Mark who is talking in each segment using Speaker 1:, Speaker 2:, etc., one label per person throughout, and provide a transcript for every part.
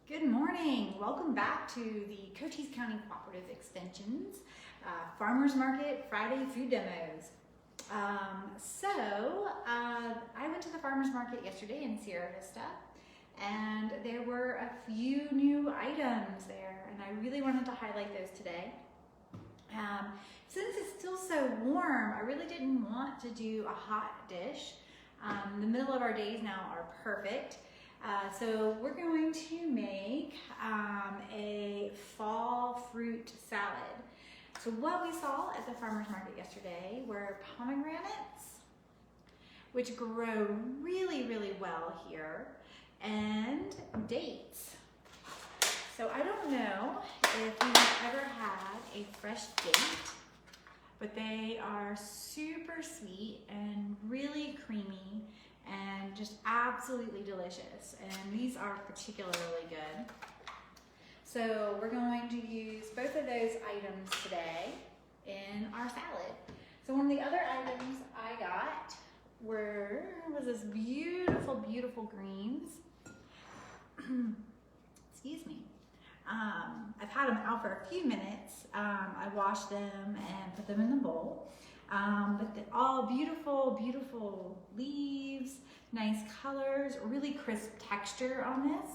Speaker 1: Good morning. Welcome back to the Cochise County Cooperative Extension's Farmers Market Friday Food Demos. I went to the farmers market yesterday in Sierra Vista, and there were a few new items there, and I really wanted to highlight those today. Since it's still so warm, I really didn't want to do a hot dish. The middle of our days now are perfect. So we're going to make a fall fruit salad. So what we saw at the farmer's market yesterday were pomegranates, which grow really, really well here, and dates. So I don't know if you've ever had a fresh date, but they are super sweet and really creamy and just absolutely delicious. And these are particularly good. So we're going to use both of those items today in our salad. So one of the other items I got was this beautiful, beautiful greens. Excuse me. I've had them out for a few minutes. I washed them and put them in the bowl. But all beautiful, beautiful leaves, nice colors, really crisp texture on this.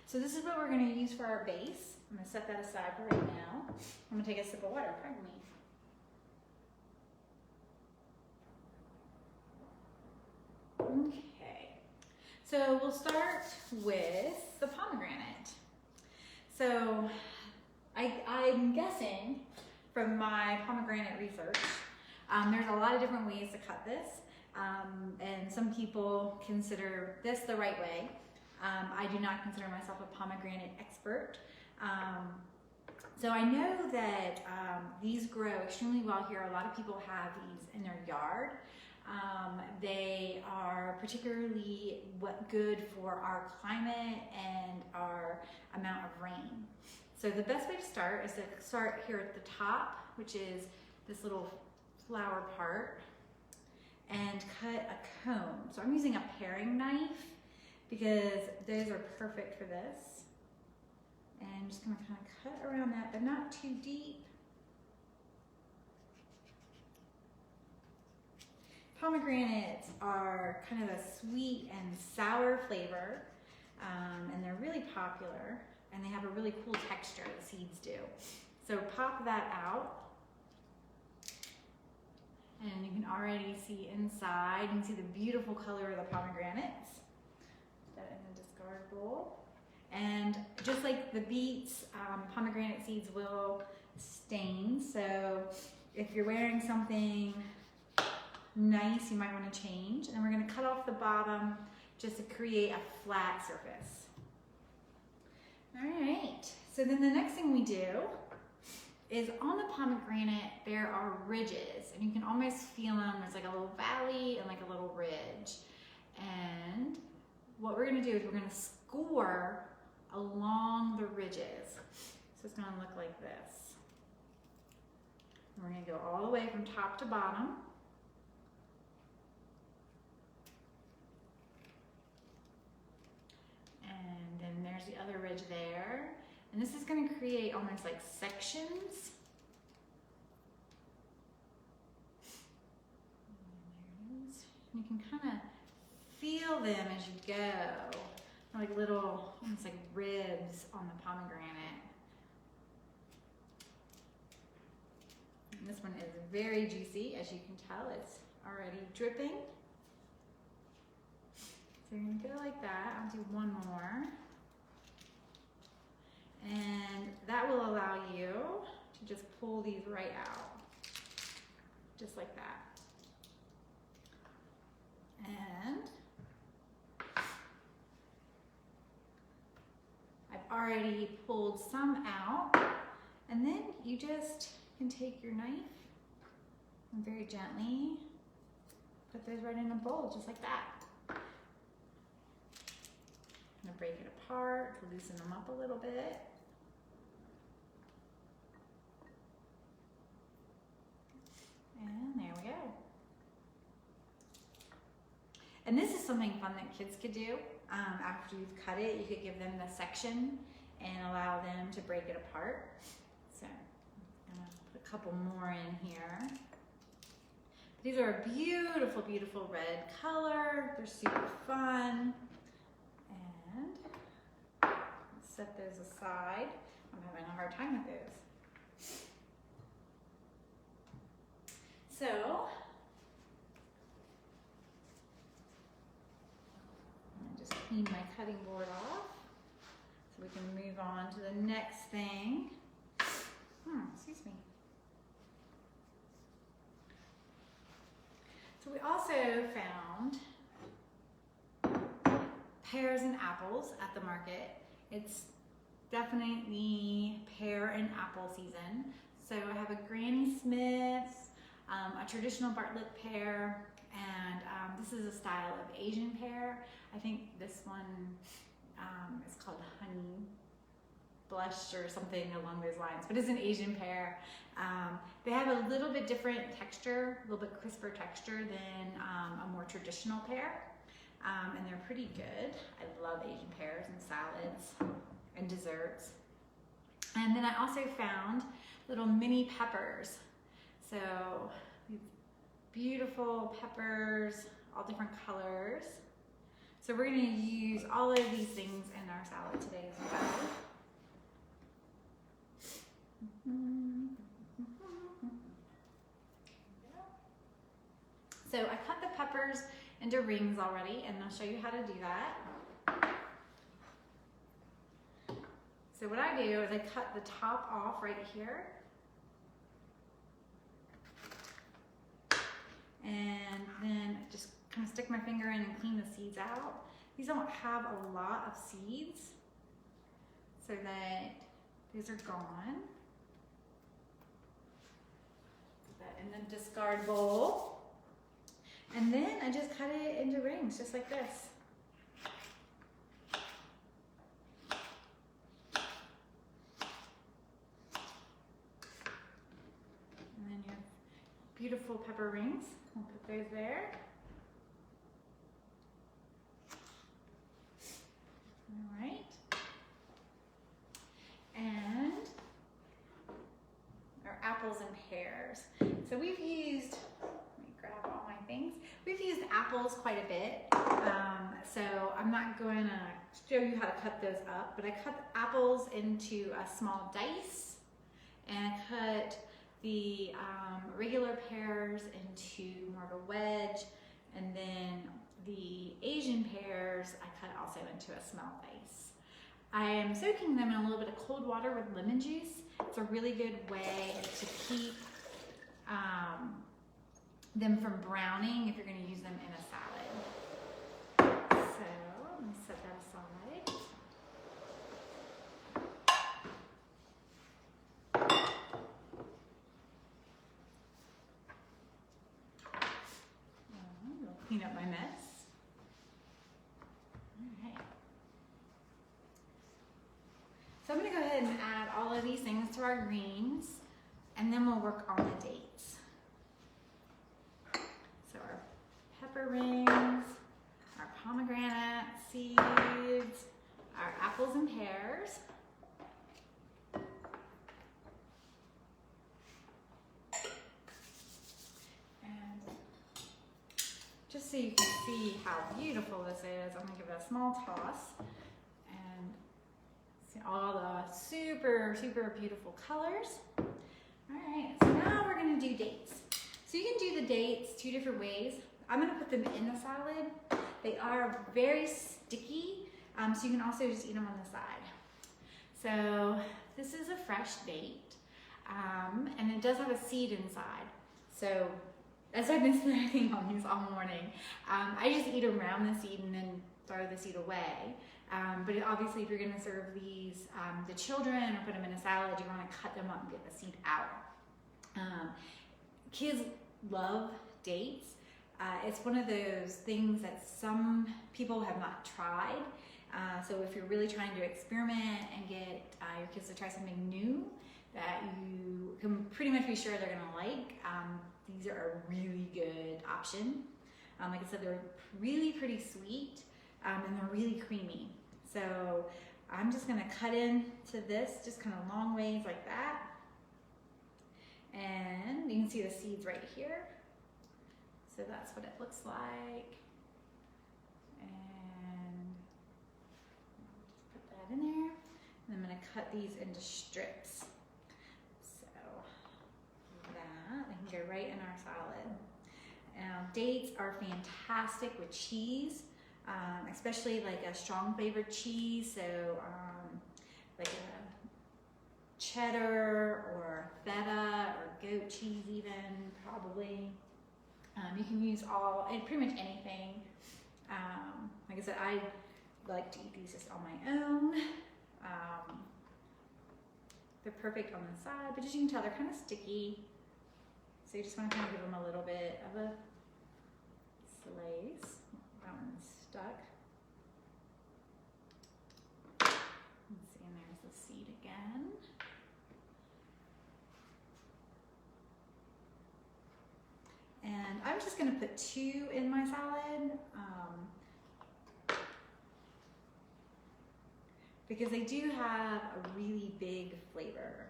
Speaker 1: So this is what we're going to use for our base. I'm going to set that aside for right now. I'm going to take a sip of water, pardon me. Okay, so we'll start with the pomegranate. So I'm guessing from my pomegranate research, there's a lot of different ways to cut this, and some people consider this the right way. I do not consider myself a pomegranate expert. So I know that these grow extremely well here. A lot of people have these in their yard. They are particularly good for our climate and our amount of rain. So the best way to start is to start here at the top, which is this little flower part, and cut a cone. So I'm using a paring knife because those are perfect for this. And I'm just gonna kind of cut around that, but not too deep. Pomegranates are kind of a sweet and sour flavor, and they're really popular, and they have a really cool texture, the seeds do. So pop that out. And you can already see inside, you can see the beautiful color of the pomegranates. Put that in the discard bowl. And just like the beets, pomegranate seeds will stain. So if you're wearing something nice, you might want to change. And we're going to cut off the bottom just to create a flat surface. All right, so then the next thing we do is on the pomegranate, there are ridges, and you can almost feel them. There's like a little valley and like a little ridge. And what we're gonna do is we're gonna score along the ridges. So it's gonna look like this. And we're gonna go all the way from top to bottom. And then there's the other ridge there. And this is going to create almost like sections. And you can kind of feel them as you go. They're like little, almost like ribs on the pomegranate. And this one is very juicy, as you can tell. It's already dripping. So you're going to go like that. I'll do one more. And that will allow you to just pull these right out, just like that. And I've already pulled some out, and then you just can take your knife and very gently put those right in a bowl, just like that. I'm gonna break it apart to loosen them up a little bit. And there we go. And this is is something fun that kids could do. After you've cut it, you could give them the section and allow them to break it apart. So I'm gonna put a couple more in here. These are a beautiful, beautiful red color. They're super fun. And set those aside. I'm having a hard time with those. So, just clean my cutting board off so we can move on to the next thing. Excuse me. So we also found pears and apples at the market. It's definitely pear and apple season. So I have a Granny Smith, a traditional Bartlett pear, and this is a style of Asian pear. I think this one is called Honey Blush or something along those lines, but it's an Asian pear. They have a little bit different texture, a little bit crisper texture than a more traditional pear, and they're pretty good. I love Asian pears and salads and desserts. And then I also found little mini peppers. So these beautiful peppers, all different colors. So we're going to use all of these things in our salad today as well. So I cut the peppers into rings already, and I'll show you how to do that. So what I do is I cut the top off right here. And then just kind of stick my finger in and clean the seeds out. These don't have a lot of seeds, so that these are gone. Put that in the discard bowl. And then I just cut it into rings, just like this. And then you have beautiful pepper rings. I'll put those there. All right. And our apples and pears. So we've used, let me grab all my things. We've used apples quite a bit. So I'm not going to show you how to cut those up, but I cut the apples into a small dice, and I cut the regular pears into more of a wedge, and then the Asian pears I cut also into a small dice. I am soaking them in a little bit of cold water with lemon juice. It's a really good way to keep them from browning if you're going to use them in a salad. So let me set that aside. I'll clean up my mess. All right. So I'm going to go ahead and add all of these things to our greens, and then we'll work on the dates. So our pepper rings, our pomegranate seeds, our apples and pears. And just so you can see how beautiful this is, I'm going to give it a small toss. And see all the super, super beautiful colors. All right, so now we're going to do dates. So you can do the dates two different ways. I'm going to put them in the salad. They are very sticky, so you can also just eat them on the side. So this is a fresh date, and it does have a seed inside. So as I've been snacking on these all morning, I just eat around the seed and then throw the seed away. But obviously if you're going to serve these to children or put them in a salad, you want to cut them up and get the seed out. Kids love dates. It's one of those things that some people have not tried. So if you're really trying to experiment and get your kids to try something new that you can pretty much be sure they're going to like, these are a really good option. Like I said, they're really pretty sweet, and they're really creamy. So I'm just gonna cut into this just kind of long ways like that. And you can see the seeds right here. So that's what it looks like. And just put that in there. And I'm gonna cut these into strips. So that, they can go right in our salad. Dates are fantastic with cheese, especially like a strong flavored cheese. So like a cheddar or feta or goat cheese even, probably. You can use and pretty much anything. Like I said, I like to eat these just on my own. They're perfect on the side, but as you can tell, they're kind of sticky. So you just want to kind of give them a little bit of a slice. That one's stuck. Let's see, and there's the seed again. And I'm just going to put 2 in my salad because they do have a really big flavor.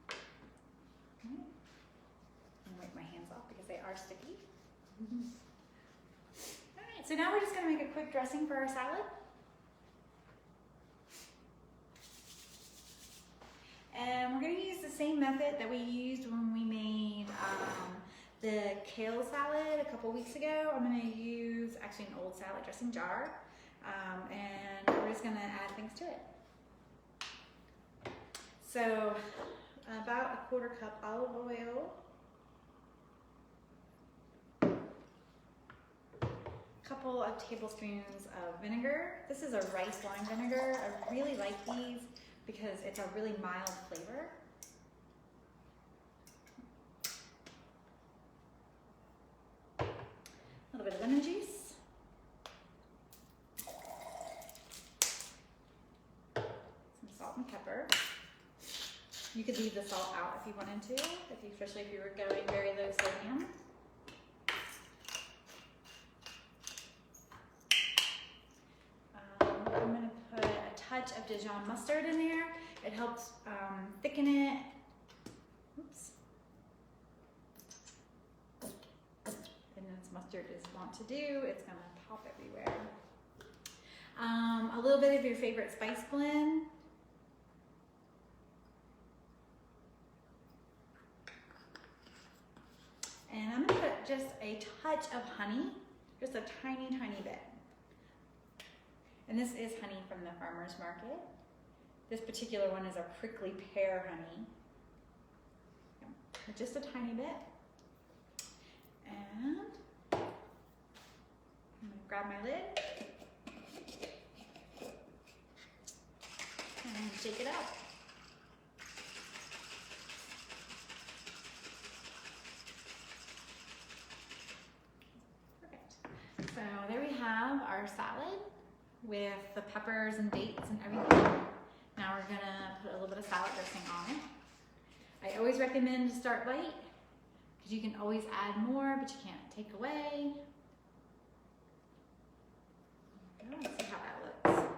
Speaker 1: Okay. I'm wipe my hands off because they are sticky. All right, so now we're just going to make a quick dressing for our salad. And we're going to use the same method that we used when we made the kale salad a couple weeks ago. I'm going to use actually an old salad dressing jar, and we're just going to add things to it. So about a 1/4 cup olive oil, a couple of tablespoons of vinegar. This is a rice wine vinegar. I really like these because it's a really mild flavor. A little bit of lemon juice. Some salt and pepper. You could leave the salt out if you wanted to, especially if you were going very low sodium. I'm going to put a touch of Dijon mustard in there. It helps thicken it. Oops. And as mustard is wont to do, it's going to pop everywhere. A little bit of your favorite spice blend. And I'm going to put just a touch of honey, just a tiny, tiny bit. And this is honey from the farmer's market. This particular one is a prickly pear honey. Just a tiny bit. And I'm going to grab my lid and shake it up. So there we have our salad with the peppers and dates and everything. Now we're gonna put a little bit of salad dressing on it. I always recommend to start light because you can always add more, but you can't take away. Let's see how that looks.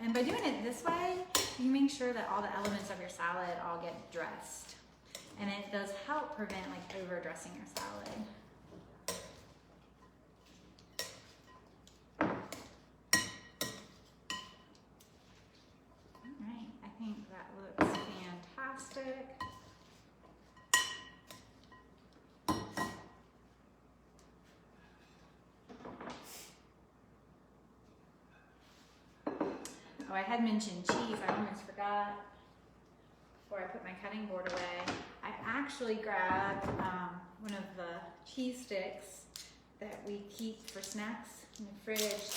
Speaker 1: And by doing it this way, you make sure that all the elements of your salad all get dressed. And it does help prevent like over dressing your salad. I think that looks fantastic. Oh, I had mentioned cheese. I almost forgot before I put my cutting board away. I actually grabbed one of the cheese sticks that we keep for snacks in the fridge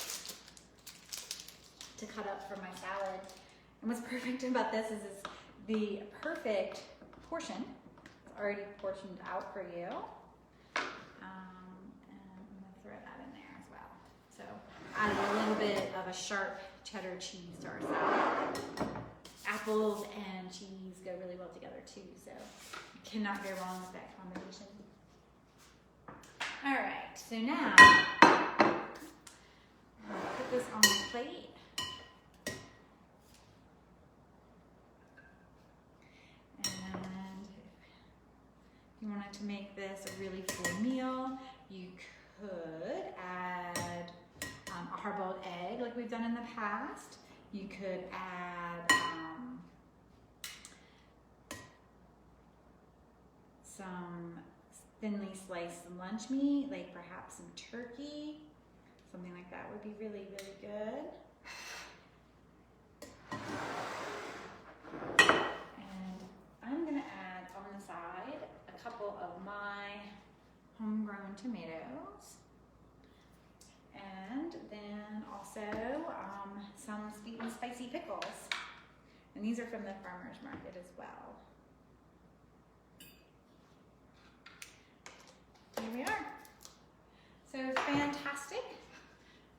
Speaker 1: to cut up for my salad. And what's perfect about this is it's the perfect portion. It's already portioned out for you. And I'm gonna throw that in there as well. So add a little bit of a sharp cheddar cheese to our salad. Apples and cheese go really well together too, so you cannot go wrong with that combination. All right, so now I'll put this on the plate. And if you wanted to make this a really full meal, you could add a hard-boiled egg like we've done in the past. You could add some thinly sliced lunch meat, like perhaps some turkey. Something like that would be really, really good. And I'm gonna add on the side a couple of my homegrown tomatoes. And then also some sweet and spicy pickles. And these are from the farmer's market as well. Here we are. So fantastic.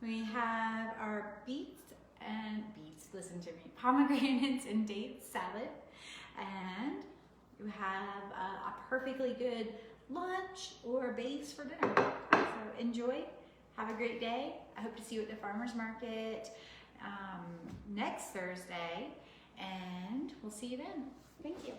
Speaker 1: We have our pomegranates and dates salad. And you have a perfectly good lunch or base for dinner. So enjoy. Have a great day. I hope to see you at the farmer's market next Thursday. And we'll see you then. Thank you.